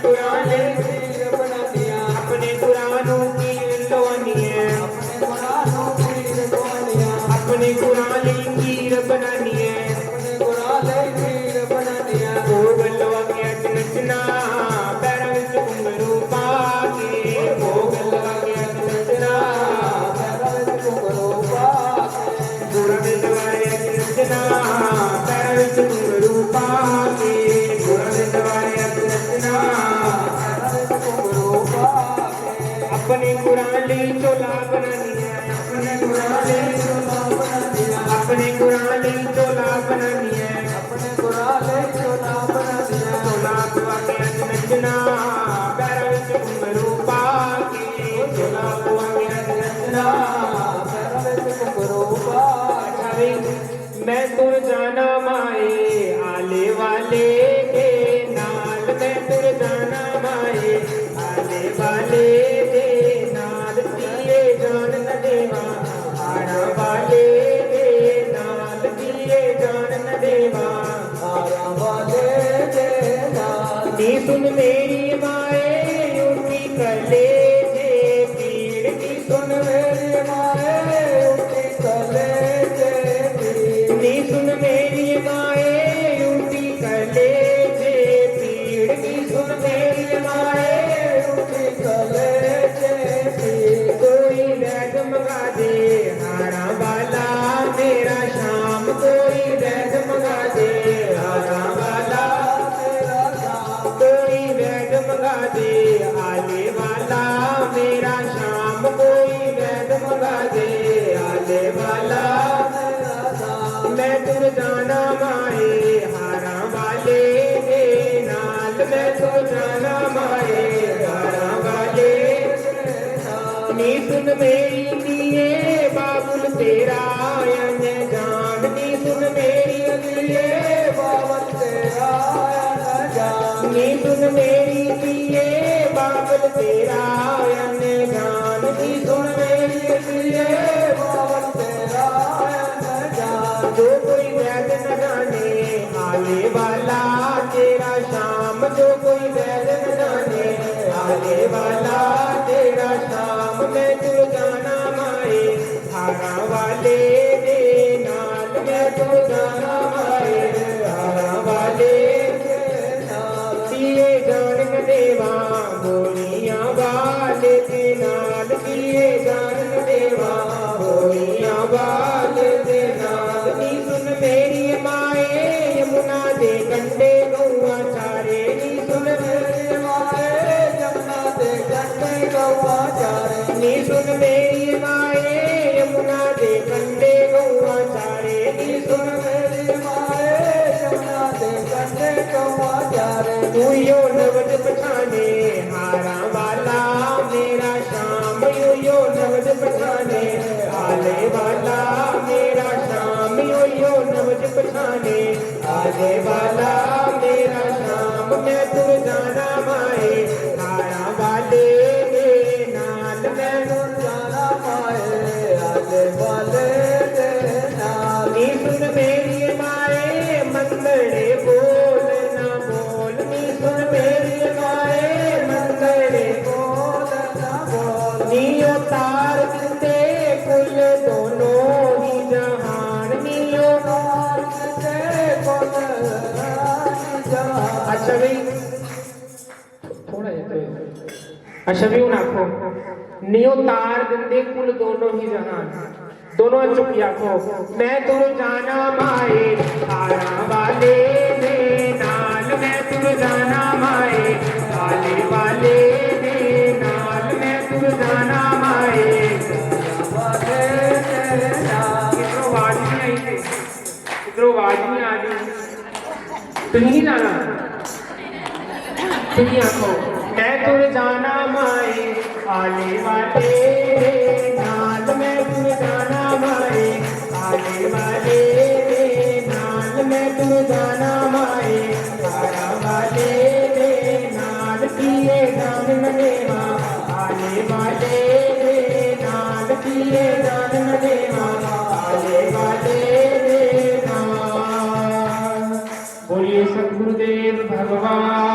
कुराले खीर बनानिया अपने कुरानों की लवनिया अपने कुराले खीर बनानिया भोग लवनिया नचना पैरों विच घुंघरू पा के भोग लवनिया नचना गुरु दे द्वारे नचना पैरों विच घुंघरू पा के गुरु दे द्वारे नचना अपने कुराले चोला बनानिया अपने कुराले चोला बनानिया अपने कुराले चोला बनानिया अपने कुराले चोला बनानिया चोला पवा के नचना पैरों विच घुंघरू पा के चोला पवा के नचना पैरों विच घुंघरू पा के मैं तुर जाना माए आले वाले के नाल मैं तुर जाना माए आले वाले के नाल दिए जान न देवा आड़ा वाले के नाल दिए जान न देवा आड़ा वाले के नाल नी सुन मेरी माए उठी कले जे पीड़ की सुन मेरी माए उठी कले जे नी सुन मेरी माए उठी कले जे पीड़ की सुन मेरी माए उठी कले जे पीड़ कोई वैद मंगा दे हारा वाला मेरा शाम कोई वैद मंगा दे हारा वाला मेरा शाम कोई वैद मंगा दे आले वाला मेरा शाम कोई वैद मंगा दे आले वाला मैं तुर जाना माए हारा वाले के नाल मैं तुर जाना माए हारा वाले नी सुन मेरी दिए बाबुल तेरा अन जान नी सुन मेरी दिए बाबुल तेरा अन जान नी सुन मेरी दिए बाबुल तेरा अन जान नी सुन मेरी दिए बाबुल तेरा जो कोई वैद न जाने आले वाला तेरा शाम जो कोई वैद न जाने आले वाला तेरा शाम मैं तुर जाना माए हारा वाले दे नाल मैं तुर जाना माए हारा वाले दे नाल दिए जान न देवा गोलियां वाले दे नाल दिए जान न देवा गोलियां वाले दे नाल नी सुन मेरी माए यमुना दे कंढे गौआ चारे नी सुन मेरी माए यमुना दे कंढे गौआ चारे नी सुन मेरी माए यमुना दे कंढे गौआ चारे नी सुन मेरी माए यमुना दे कंढे गौआ चारे तू यो नवद पछाने हारा वाला मेरा शाम यो नवद पछाने आले वाला मेरा शाम यो नवद पछाने आले वाला मेरा शाम मैं तुर जाना माए हारा वाले के नाल मैं तुर जाना माए आले वाले के नाल नी सुन मेरी माए मंगड़े बोल ना बोल नी सुन मेरी माए मंगड़े बोल ना बोल नी उतार दिंदे कुल दोनों ही जहान नी उतार दिंदे कुल जहान अच्छा भी थोड़ा अच्छा भी आखो नी उतार दिंदे कुल दोनों ही जहान दोनों चुप आखो मैं तुर जाना माए हारा वाले दे नाल मैं तुर जाना माए आले वाले दे नाल मैं तुर जाना माए किधरों आवाज नहीं आई थी किधरों आवाज नहीं आ रही तुम ही जाना तुम ही आखो मैं तुर जाना माए आले वाले दे नाल मैं तुर जाना माए आले वाले दे नाल मैं तुर जाना माए हारा वाले दे नाल दिए जान न देवा आले वाले दे नाल दिए जान न देवा आले वाले दे नाल बोलिए सद्गुरुदेव भगवान